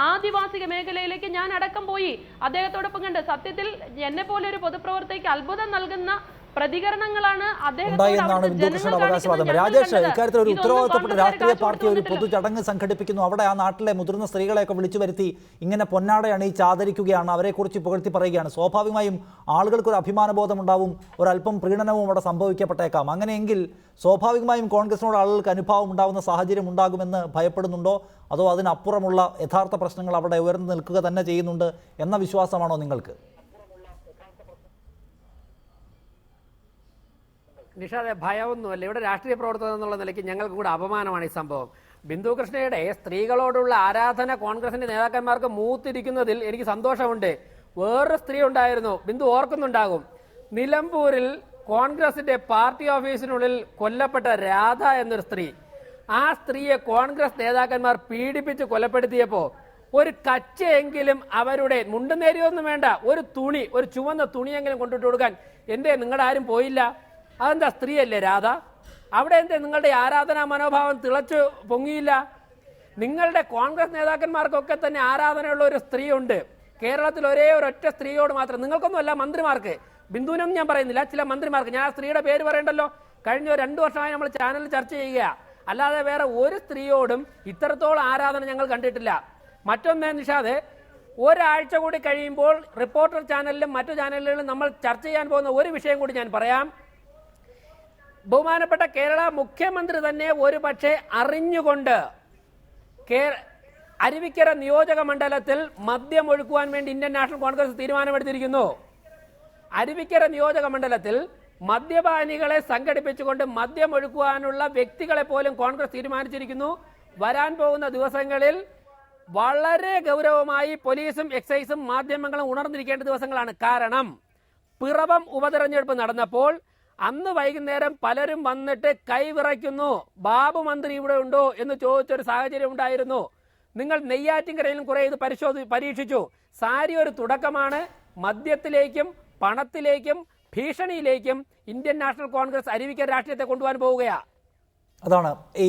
ആദിവാസിക മേഖലയിലേക്ക് ഞാൻ അടക്കം പോയി, അദ്ദേഹത്തോടൊപ്പം കണ്ട്. സത്യത്തിൽ എന്നെ പോലെ ഒരു പൊതുപ്രവർത്തകയ്ക്ക് അത്ഭുതം നൽകുന്ന പ്രതികരണങ്ങളാണ്
ഉണ്ടായെന്നാണ് ബിന്ദുകൃഷ്ണയുടെ അവകാശവാദം. രാജേഷ്, ഇക്കാര്യത്തിൽ ഒരു ഉത്തരവാദിത്തപ്പെട്ട രാഷ്ട്രീയ പാർട്ടി ഒരു പൊതു ചടങ്ങ് സംഘടിപ്പിക്കുന്നു. അവിടെ ആ നാട്ടിലെ മുതിർന്ന സ്ത്രീകളെയൊക്കെ വിളിച്ചു വരുത്തി ഇങ്ങനെ പൊന്നാട അണിയിച്ച് ആദരിക്കുകയാണ്, അവരെക്കുറിച്ച് പുകഴ്ത്തി പറയുകയാണ്. സ്വാഭാവികമായും ആളുകൾക്ക് ഒരു അഭിമാനബോധം ഉണ്ടാവും, ഒരല്പം പ്രീണനവും അവിടെ സംഭവിക്കപ്പെട്ടേക്കാം. അങ്ങനെയെങ്കിൽ സ്വാഭാവികമായും കോൺഗ്രസിനോട് ആളുകൾക്ക് അനുഭാവം ഉണ്ടാകുന്ന സാഹചര്യം ഉണ്ടാകുമെന്ന് ഭയപ്പെടുന്നുണ്ടോ? അതോ അതിനപ്പുറമുള്ള യഥാർത്ഥ പ്രശ്നങ്ങൾ അവിടെ ഉയർന്നു നിൽക്കുക തന്നെ ചെയ്യുന്നുണ്ട് എന്ന വിശ്വാസമാണോ നിങ്ങൾക്ക്?
നിഷാദെ, ഭയമൊന്നുമല്ല. ഇവിടെ രാഷ്ട്രീയ പ്രവർത്തകർ എന്നുള്ള നിലയ്ക്ക് ഞങ്ങൾക്ക് കൂടെ അപമാനമാണ് ഈ സംഭവം. ബിന്ദുകൃഷ്ണയുടെ സ്ത്രീകളോടുള്ള ആരാധന കോൺഗ്രസിന്റെ നേതാക്കന്മാർക്ക് മൂത്തിരിക്കുന്നതിൽ എനിക്ക് സന്തോഷമുണ്ട്. വേറൊരു സ്ത്രീ ഉണ്ടായിരുന്നു, ബിന്ദു ഓർക്കുന്നുണ്ടാകും, നിലമ്പൂരിൽ കോൺഗ്രസിന്റെ പാർട്ടി ഓഫീസിനുള്ളിൽ കൊല്ലപ്പെട്ട രാധ എന്നൊരു സ്ത്രീ. ആ സ്ത്രീയെ കോൺഗ്രസ് നേതാക്കന്മാർ പീഡിപ്പിച്ച് കൊലപ്പെടുത്തിയപ്പോൾ ഒരു കച്ചയെങ്കിലും അവരുടെ മുണ്ടും നേരിയൊന്നും വേണ്ട, ഒരു തുണി, ഒരു ചുവന്ന തുണിയെങ്കിലും കൊണ്ടിട്ട് കൊടുക്കാൻ എന്തേ നിങ്ങളുടെ ആരും പോയില്ല? അതെന്താ, സ്ത്രീയല്ലേ രാധ? അവിടെ എന്തേ നിങ്ങളുടെ ആരാധനാ മനോഭാവം തിളച്ചു പൊങ്ങിയില്ല? നിങ്ങളുടെ കോൺഗ്രസ് നേതാക്കന്മാർക്കൊക്കെ തന്നെ ആരാധനയുള്ള ഒരു സ്ത്രീയുണ്ട് കേരളത്തിൽ, ഒരേ ഒരൊറ്റ സ്ത്രീയോട് മാത്രം. നിങ്ങൾക്കൊന്നുമല്ല, മന്ത്രിമാർക്ക്, ബിന്ദുവിനൊന്നും ഞാൻ പറയുന്നില്ല, ചില മന്ത്രിമാർക്ക്. ഞാൻ ആ സ്ത്രീയുടെ പേര് പറയണ്ടല്ലോ, കഴിഞ്ഞ 2 വർഷമായി നമ്മൾ ചാനലിൽ ചർച്ച ചെയ്യുക. അല്ലാതെ വേറെ ഒരു സ്ത്രീയോടും ഇത്രത്തോളം ആരാധന ഞങ്ങൾ കണ്ടിട്ടില്ല. മറ്റൊന്ന് നിഷാദ്, ഒരാഴ്ച കൂടി കഴിയുമ്പോൾ റിപ്പോർട്ടർ ചാനലിലും മറ്റു ചാനലുകളിലും നമ്മൾ ചർച്ച ചെയ്യാൻ പോകുന്ന ഒരു വിഷയം കൂടി ഞാൻ പറയാം. ബഹുമാനപ്പെട്ട കേരള മുഖ്യമന്ത്രി തന്നെ ഒരു പക്ഷേ അറിഞ്ഞുകൊണ്ട് അരുവിക്കര നിയോജക മണ്ഡലത്തിൽ മദ്യം ഒഴുക്കുവാൻ വേണ്ടി ഇന്ത്യൻ നാഷണൽ കോൺഗ്രസ് തീരുമാനമെടുത്തിരിക്കുന്നു. അരുവിക്കര നിയോജക മണ്ഡലത്തിൽ മദ്യപാനികളെ സംഘടിപ്പിച്ചുകൊണ്ട് മദ്യം ഒഴുക്കുവാനുള്ള വ്യക്തികളെ പോലും കോൺഗ്രസ് തീരുമാനിച്ചിരിക്കുന്നു. വരാൻ പോകുന്ന ദിവസങ്ങളിൽ വളരെ ഗൗരവമായി പോലീസും എക്സൈസും മാധ്യമങ്ങളും ഉണർന്നിരിക്കേണ്ട ദിവസങ്ങളാണ്. കാരണം പിറവം ഉപതെരഞ്ഞെടുപ്പ് നടന്നപ്പോൾ അന്ന് വൈകുന്നേരം പലരും വന്നിട്ട് കൈവിറയ്ക്കുന്നു, ബാബു മന്ത്രി ഇവിടെ ഉണ്ടോ എന്ന് ചോദിച്ചൊരു സാഹചര്യം ഉണ്ടായിരുന്നു. നിങ്ങൾ നെയ്യാറ്റിൻകരയിലും കുറെ ഇത് പരീക്ഷിച്ചു. സാരി ഒരു തുടക്കമാണ്. മദ്യത്തിലേക്കും പണത്തിലേക്കും ഭീഷണിയിലേക്കും ഇന്ത്യൻ നാഷണൽ കോൺഗ്രസ് അരുവിക്കര രാഷ്ട്രീയത്തെ കൊണ്ടുപോകാൻ പോവുകയാണ്.
അതാണ് ഈ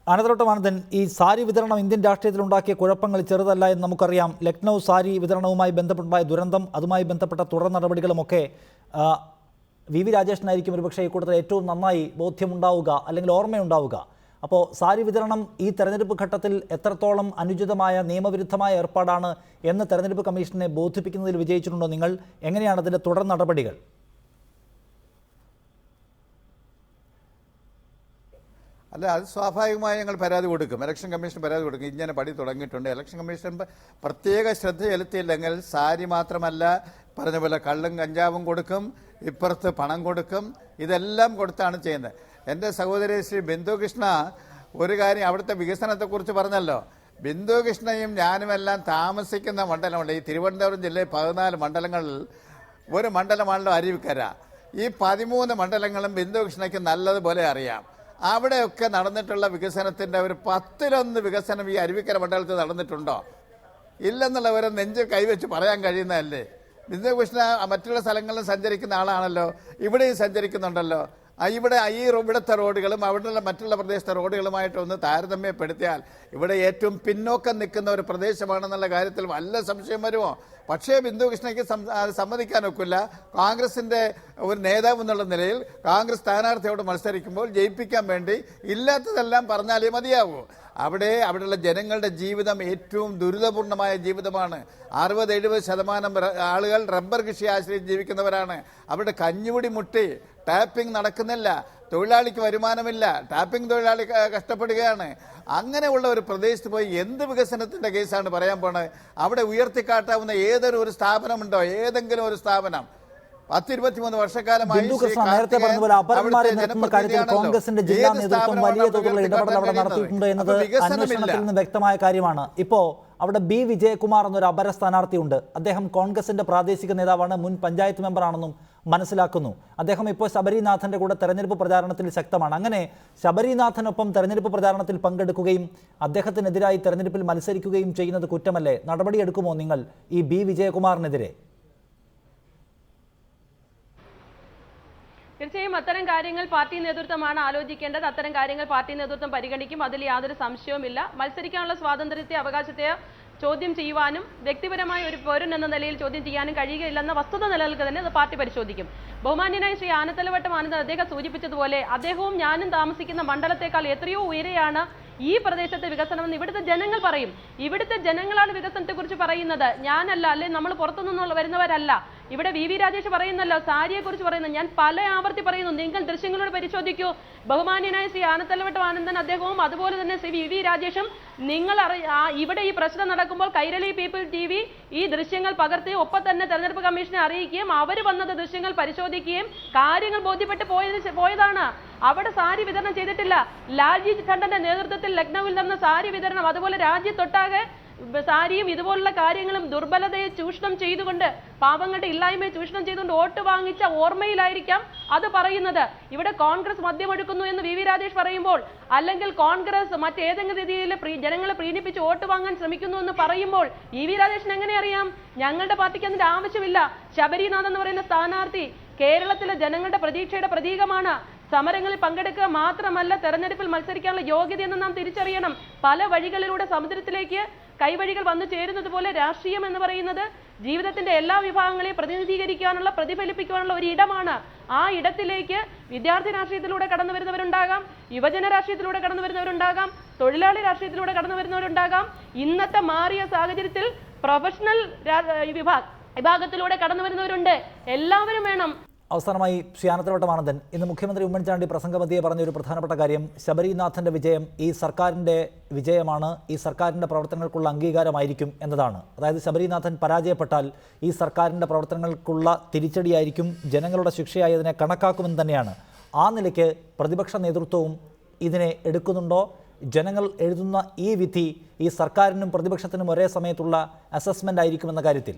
ആനന്ദോട്ടമാനന്ദൻ, ഈ സാരി വിതരണം ഇന്ത്യൻ രാഷ്ട്രീയത്തിൽ ഉണ്ടാക്കിയ കുഴപ്പങ്ങൾ ചെറുതല്ല എന്ന് നമുക്കറിയാം. ലക്നൗ സാരി വിതരണവുമായി ബന്ധപ്പെട്ടുണ്ടായ ദുരന്തം, അതുമായി ബന്ധപ്പെട്ട തുടർ നടപടികളുമൊക്കെ വി രാജേഷിനായിരിക്കും ഒരുപക്ഷെ ഈ കൂട്ടത്തിൽ ഏറ്റവും നന്നായി ബോധ്യമുണ്ടാവുക, അല്ലെങ്കിൽ ഓർമ്മയുണ്ടാവുക. അപ്പോൾ സാരി വിതരണം ഈ തെരഞ്ഞെടുപ്പ് ഘട്ടത്തിൽ എത്രത്തോളം അനുചിതമായ നിയമവിരുദ്ധമായ ഏർപ്പാടാണ് എന്ന് തെരഞ്ഞെടുപ്പ് കമ്മീഷനെ ബോധിപ്പിക്കുന്നതിൽ വിജയിച്ചിട്ടുണ്ടോ നിങ്ങൾ? എങ്ങനെയാണ് അതിൻ്റെ തുടർ നടപടികൾ?
അല്ല, അത് സ്വാഭാവികമായി ഞങ്ങൾ പരാതി കൊടുക്കും, ഇലക്ഷൻ കമ്മീഷൻ പരാതി കൊടുക്കും. ഇങ്ങനെ പടി തുടങ്ങിയിട്ടുണ്ട്. ഇലക്ഷൻ കമ്മീഷൻ പ്രത്യേക ശ്രദ്ധ ചെലുത്തിയില്ലെങ്കിൽ സാരി മാത്രമല്ല, പറഞ്ഞ പോലെ കള്ളും കഞ്ചാവും കൊടുക്കും, ഇപ്പുറത്ത് പണം കൊടുക്കും, ഇതെല്ലാം കൊടുത്താണ് ചെയ്യുന്നത്. എൻ്റെ സഹോദരി ശ്രീ ബിന്ദു കൃഷ്ണ ഒരു കാര്യം അവിടുത്തെ വികസനത്തെക്കുറിച്ച് പറഞ്ഞല്ലോ. ബിന്ദു കൃഷ്ണയും ഞാനുമെല്ലാം താമസിക്കുന്ന മണ്ഡലമുണ്ട്. ഈ തിരുവനന്തപുരം ജില്ലയിൽ 14 മണ്ഡലങ്ങളിൽ ഒരു മണ്ഡലമാണല്ലോ അരുവിക്കര. ഈ 13 മണ്ഡലങ്ങളും ബിന്ദു കൃഷ്ണയ്ക്ക് നല്ലതുപോലെ അറിയാം. അവിടെയൊക്കെ നടന്നിട്ടുള്ള വികസനത്തിൻ്റെ ഒരു 10-1 വികസനം ഈ അരുവിക്കര മണ്ഡലത്തിൽ നടന്നിട്ടുണ്ടോ? ഇല്ലെന്നുള്ളവരെ നെഞ്ചിൽ കൈവച്ച് പറയാൻ കഴിയുന്നതല്ലേ? ബിന്ദു കൃഷ്ണ മറ്റുള്ള സ്ഥലങ്ങളിലും സഞ്ചരിക്കുന്ന ആളാണല്ലോ, ഇവിടെയും സഞ്ചരിക്കുന്നുണ്ടല്ലോ. ഇവിടുത്തെ റോഡുകളും അവിടെയുള്ള മറ്റുള്ള പ്രദേശത്തെ റോഡുകളുമായിട്ട് ഒന്ന് താരതമ്യപ്പെടുത്തിയാൽ ഇവിടെ ഏറ്റവും പിന്നോക്കം നിൽക്കുന്ന ഒരു പ്രദേശമാണെന്നുള്ള കാര്യത്തിൽ വല്ല സംശയം വരുമോ? പക്ഷേ ബിന്ദു കൃഷ്ണയ്ക്ക് സമ്മതിക്കാൻ ഒക്കില്ല. കോൺഗ്രസിൻ്റെ ഒരു നേതാവ് എന്നുള്ള നിലയിൽ കോൺഗ്രസ് സ്ഥാനാർത്ഥിയോട് മത്സരിക്കുമ്പോൾ ജയിപ്പിക്കാൻ വേണ്ടി ഇല്ലാത്തതെല്ലാം പറഞ്ഞാലേ മതിയാവൂ. അവിടെയുള്ള ജനങ്ങളുടെ ജീവിതം ഏറ്റവും ദുരിതപൂർണമായ ജീവിതമാണ്. 60-70% ആളുകൾ റബ്ബർ കൃഷി ആശ്രയിച്ച് ജീവിക്കുന്നവരാണ്. അവിടെ കഞ്ഞുപിടി മുട്ടി, ടാപ്പിംഗ് നടക്കുന്നില്ല, തൊഴിലാളിക്ക് വരുമാനമില്ല, ടാപ്പിംഗ് തൊഴിലാളി കഷ്ടപ്പെടുകയാണ്. അങ്ങനെയുള്ള ഒരു പ്രദേശത്ത് പോയി എന്ത് വികസനത്തിൻ്റെ കേസാണ് പറയാൻ പോണത്? അവിടെ ഉയർത്തിക്കാട്ടാവുന്ന ഏതൊരു സ്ഥാപനമുണ്ടോ? ഏതെങ്കിലും ഒരു സ്ഥാപനം 10-23 വർഷക്കാലമായി
നേരത്തെ പറഞ്ഞതുപോലെ അപരന്മാരെ നിർത്തുന്ന കാര്യത്തിൽ കോൺഗ്രസിന്റെ ജില്ലാ നേതൃത്വം വലിയ തോതിലുള്ള ഇടപെടൽ അവിടെ നടത്തിയിട്ടുണ്ട് എന്നത് അന്വേഷണത്തിൽ നിന്ന് വ്യക്തമായ കാര്യമാണ്. ഇപ്പോൾ അവിടെ ബി വിജയകുമാർ എന്നൊരു അപര സ്ഥാനാർത്ഥിയുണ്ട്. അദ്ദേഹം കോൺഗ്രസിന്റെ പ്രാദേശിക നേതാവാണ്, മുൻ പഞ്ചായത്ത് മെമ്പറാണെന്നും മനസ്സിലാക്കുന്നു. അദ്ദേഹം ഇപ്പോൾ ശബരിനാഥന്റെ കൂടെ തെരഞ്ഞെടുപ്പ് പ്രചാരണത്തിൽ ശക്തമാണ്. അങ്ങനെ ശബരിനാഥനൊപ്പം തെരഞ്ഞെടുപ്പ് പ്രചാരണത്തിൽ പങ്കെടുക്കുകയും അദ്ദേഹത്തിനെതിരായി തെരഞ്ഞെടുപ്പിൽ മത്സരിക്കുകയും ചെയ്യുന്നത് കുറ്റമല്ലേ? നടപടിയെടുക്കുമോ നിങ്ങൾ ഈ ബി വിജയകുമാറിനെതിരെ?
തീർച്ചയായും അത്തരം കാര്യങ്ങൾ പാർട്ടി നേതൃത്വമാണ് ആലോചിക്കേണ്ടത്. അത്തരം കാര്യങ്ങൾ പാർട്ടി നേതൃത്വം പരിഗണിക്കും, അതിൽ യാതൊരു സംശയവുമില്ല. മത്സരിക്കാനുള്ള സ്വാതന്ത്ര്യത്തെ, അവകാശത്തെ ചോദ്യം ചെയ്യുവാനും വ്യക്തിപരമായ ഒരു പൗരൻ എന്ന നിലയിൽ ചോദ്യം ചെയ്യാനും കഴിയുകയില്ലെന്ന വസ്തുത നിലനിൽക്കെ തന്നെ അത് പാർട്ടി പരിശോധിക്കും. ബഹുമാന്യനായ ശ്രീ ആനത്തലവട്ടം ആനന്ദൻ അദ്ദേഹം സൂചിപ്പിച്ചതുപോലെ അദ്ദേഹവും ഞാനും താമസിക്കുന്ന മണ്ഡലത്തെക്കാൾ എത്രയോ ഉയരെയാണ് ഈ പ്രദേശത്തെ വികസനം എന്ന് ഇവിടുത്തെ ജനങ്ങൾ പറയും. ഇവിടുത്തെ ജനങ്ങളാണ് വികസനത്തെക്കുറിച്ച് പറയുന്നത്, ഞാനല്ല, അല്ലെ നമ്മൾ പുറത്തുനിന്നുള്ള വരുന്നവരല്ല. ഇവിടെ വി രാജേഷ് പറയുന്നല്ലോ, സാരിയെ കുറിച്ച് പറയുന്നത്. ഞാൻ പല ആവർത്തി പറയുന്നു, നിങ്ങൾ ദൃശ്യങ്ങളോട് പരിശോധിക്കൂ. ബഹുമാന്യനായ ശ്രീ ആനത്തലവട്ടം ആനന്ദൻ അദ്ദേഹവും അതുപോലെ തന്നെ ശ്രീ വി രാജേഷും നിങ്ങൾ ഇവിടെ ഈ പ്രശ്നം നടക്കുമ്പോൾ കൈരളി പീപ്പിൾ TV ഈ ദൃശ്യങ്ങൾ പകർത്തി ഒപ്പം തന്നെ തെരഞ്ഞെടുപ്പ് കമ്മീഷനെ അറിയിക്കുകയും അവർ വന്നത് ദൃശ്യങ്ങൾ പരിശോധിക്കുകയും കാര്യങ്ങൾ ബോധ്യപ്പെട്ട് പോയതാണ്. അവിടെ സാരി വിതരണം ചെയ്തിട്ടില്ല. ലാൽജി ടണ്ടന്റെ നേതൃത്വത്തിൽ ലക്നൌവിൽ നടന്ന സാരി വിതരണം, അതുപോലെ രാജ്യത്തൊട്ടാകെ സാരിയും ഇതുപോലുള്ള കാര്യങ്ങളും ദുർബലതയെ ചൂഷണം ചെയ്തുകൊണ്ട്, പാവങ്ങളുടെ ഇല്ലായ്മയെ ചൂഷണം ചെയ്തുകൊണ്ട് വോട്ട് വാങ്ങിച്ച ഓർമ്മയിലായിരിക്കാം അത് പറയുന്നത്. ഇവിടെ കോൺഗ്രസ് മദ്യമൊഴുക്കുന്നു എന്ന് വി രാജേഷ് പറയുമ്പോൾ, അല്ലെങ്കിൽ കോൺഗ്രസ് മറ്റേതെങ്കിലും രീതിയിൽ ജനങ്ങളെ പ്രീണിപ്പിച്ച് വോട്ട് വാങ്ങാൻ ശ്രമിക്കുന്നു എന്ന് പറയുമ്പോൾ വി രാജേഷിന് എങ്ങനെ അറിയാം? ഞങ്ങളുടെ പാർട്ടിക്ക് അതിന്റെ ആവശ്യമില്ല. ശബരിനാഥ് എന്ന് പറയുന്ന സ്ഥാനാർത്ഥി കേരളത്തിലെ ജനങ്ങളുടെ പ്രതീക്ഷയുടെ പ്രതീകമാണ്. സമരങ്ങളിൽ പങ്കെടുക്കുക മാത്രമല്ല, തെരഞ്ഞെടുപ്പിൽ മത്സരിക്കാനുള്ള യോഗ്യതയെന്ന് നാം തിരിച്ചറിയണം. പല വഴികളിലൂടെ സമുദ്രത്തിലേക്ക് കൈവഴികൾ വന്നു ചേരുന്നത് പോലെ രാഷ്ട്രീയം എന്ന് പറയുന്നത് ജീവിതത്തിന്റെ എല്ലാ വിഭാഗങ്ങളെയും പ്രതിനിധീകരിക്കാനുള്ള, പ്രതിഫലിപ്പിക്കാനുള്ള ഒരു ഇടമാണ്. ആ ഇടത്തിലേക്ക് വിദ്യാർത്ഥി രാഷ്ട്രീയത്തിലൂടെ കടന്നു വരുന്നവരുണ്ടാകാം, യുവജന രാഷ്ട്രീയത്തിലൂടെ കടന്നു വരുന്നവരുണ്ടാകാം, തൊഴിലാളി രാഷ്ട്രീയത്തിലൂടെ കടന്നു വരുന്നവരുണ്ടാകാം. ഇന്നത്തെ മാറിയ സാഹചര്യത്തിൽ പ്രൊഫഷണൽ വിഭാഗത്തിലൂടെ കടന്നു വരുന്നവരുണ്ട്. എല്ലാവരും വേണം.
അവസാനമായി ശ്രീ ആനത്തലവട്ടം ആനന്ദൻ, ഇന്ന് മുഖ്യമന്ത്രി ഉമ്മൻചാണ്ടി പ്രസംഗമധ്യേ പറഞ്ഞൊരു പ്രധാനപ്പെട്ട കാര്യം ശബരിനാഥൻ്റെ വിജയം ഈ സർക്കാരിൻ്റെ വിജയമാണ്, ഈ സർക്കാരിൻ്റെ പ്രവർത്തനങ്ങൾക്കുള്ള അംഗീകാരമായിരിക്കും എന്നതാണ്. അതായത് ശബരിനാഥൻ പരാജയപ്പെട്ടാൽ ഈ സർക്കാരിൻ്റെ പ്രവർത്തനങ്ങൾക്കുള്ള തിരിച്ചടിയായിരിക്കും, ജനങ്ങളുടെ ശിക്ഷയായി അതിനെ കണക്കാക്കുമെന്ന് തന്നെയാണ്. ആ നിലയ്ക്ക് പ്രതിപക്ഷ നേതൃത്വവും ഇതിനെ എടുക്കുന്നുണ്ടോ? ജനങ്ങൾ എഴുതുന്ന ഈ വിധി ഈ സർക്കാരിനും പ്രതിപക്ഷത്തിനും ഒരേ സമയത്തുള്ള അസസ്മെൻ്റ് ആയിരിക്കുമെന്ന കാര്യത്തിൽ?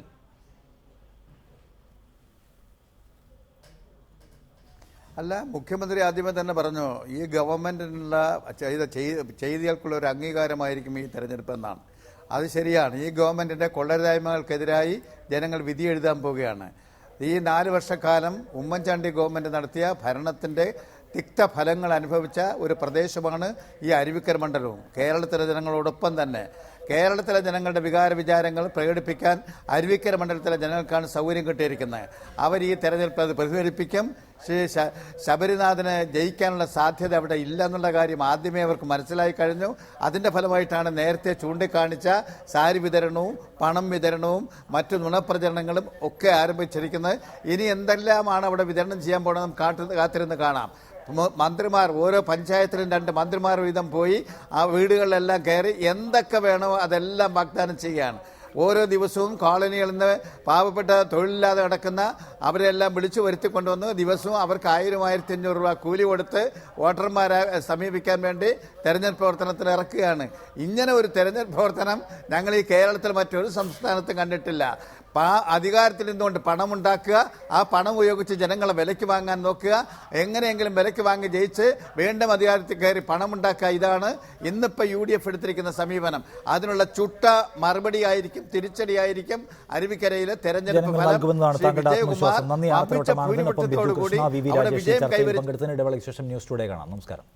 അല്ല, മുഖ്യമന്ത്രി ആദ്യമേ തന്നെ പറഞ്ഞു ഈ ഗവൺമെൻറ്റിനുള്ള ചെയ്തികൾക്കുള്ള ഒരു അംഗീകാരമായിരിക്കും ഈ തെരഞ്ഞെടുപ്പ് എന്നാണ്. അത് ശരിയാണ്. ഈ ഗവൺമെൻറ്റിൻ്റെ കൊള്ളരുതായ്മകൾക്കെതിരായി ജനങ്ങൾ വിധി എഴുതാൻ പോവുകയാണ്. ഈ 4 വർഷക്കാലം ഉമ്മൻചാണ്ടി ഗവൺമെൻറ് നടത്തിയ ഭരണത്തിൻ്റെ തിക്തഫലങ്ങൾ അനുഭവിച്ച ഒരു പ്രദേശമാണ് ഈ അരുവിക്കര മണ്ഡലവും. കേരളത്തിലെ ജനങ്ങളോടൊപ്പം തന്നെ കേരളത്തിലെ ജനങ്ങളുടെ വികാര വിചാരങ്ങൾ പ്രകടിപ്പിക്കാൻ അരുവിക്കര മണ്ഡലത്തിലെ ജനങ്ങൾക്കാണ് സൗകര്യം കിട്ടിയിരിക്കുന്നത്. അവർ ഈ തെരഞ്ഞെടുപ്പ് അത് പ്രതിഫലിപ്പിക്കും. ശബരിനാഥന് ജയിക്കാനുള്ള സാധ്യത അവിടെ ഇല്ല എന്നുള്ള കാര്യം ആദ്യമേ അവർക്ക് മനസ്സിലായി കഴിഞ്ഞു. അതിൻ്റെ ഫലമായിട്ടാണ് നേരത്തെ ചൂണ്ടിക്കാണിച്ച സാരി വിതരണവും പണം വിതരണവും മറ്റു നുണപ്രചരണങ്ങളും ഒക്കെ ആരംഭിച്ചിരിക്കുന്നത്. ഇനി എന്തെല്ലാമാണ് അവിടെ വിതരണം ചെയ്യാൻ പോകണമെന്ന് കാത്തിരുന്ന് കാണാം. മന്ത്രിമാർ ഓരോ പഞ്ചായത്തിലും 2 മന്ത്രിമാർ വീതം പോയി ആ വീടുകളിലെല്ലാം കയറി എന്തൊക്കെ വേണോ അതെല്ലാം വാഗ്ദാനം ചെയ്യുകയാണ്. ഓരോ ദിവസവും കോളനികളിൽ നിന്ന് പാവപ്പെട്ട തൊഴിലില്ലാതെ കിടക്കുന്ന അവരെല്ലാം വിളിച്ചു വരുത്തിക്കൊണ്ടുവന്ന് ദിവസവും അവർക്ക് 1000-1500 രൂപ കൂലി കൊടുത്ത് വോട്ടർമാരെ സമീപിക്കാൻ വേണ്ടി തെരഞ്ഞെടുപ്പ് പ്രവർത്തനത്തിൽ ഇറക്കുകയാണ്. ഇങ്ങനെ ഒരു തെരഞ്ഞെടുപ്പ് പ്രവർത്തനം ഞങ്ങൾ ഈ കേരളത്തിൽ മറ്റൊരു സംസ്ഥാനത്തും കണ്ടിട്ടില്ല. അധികാരത്തിൽ നിന്നുകൊണ്ട് പണമുണ്ടാക്കുക, ആ പണം ഉപയോഗിച്ച് ജനങ്ങളെ വിലയ്ക്ക് വാങ്ങാൻ നോക്കുക, എങ്ങനെയെങ്കിലും വിലയ്ക്ക് വാങ്ങി ജയിച്ച് വീണ്ടും അധികാരത്തിൽ കയറി പണമുണ്ടാക്കുക. ഇതാണ് ഇന്നിപ്പോൾ UDF എടുത്തിരിക്കുന്ന സമീപനം. അതിനുള്ള ചുട്ട മറുപടിയായിരിക്കും, തിരിച്ചടിയായിരിക്കും അരുവിക്കരയിലെ തെരഞ്ഞെടുപ്പ് ഫലം.
ഇടവേളയ്ക്ക് ശേഷം ന്യൂസ് ടുഡേ കാണാം. നമസ്കാരം.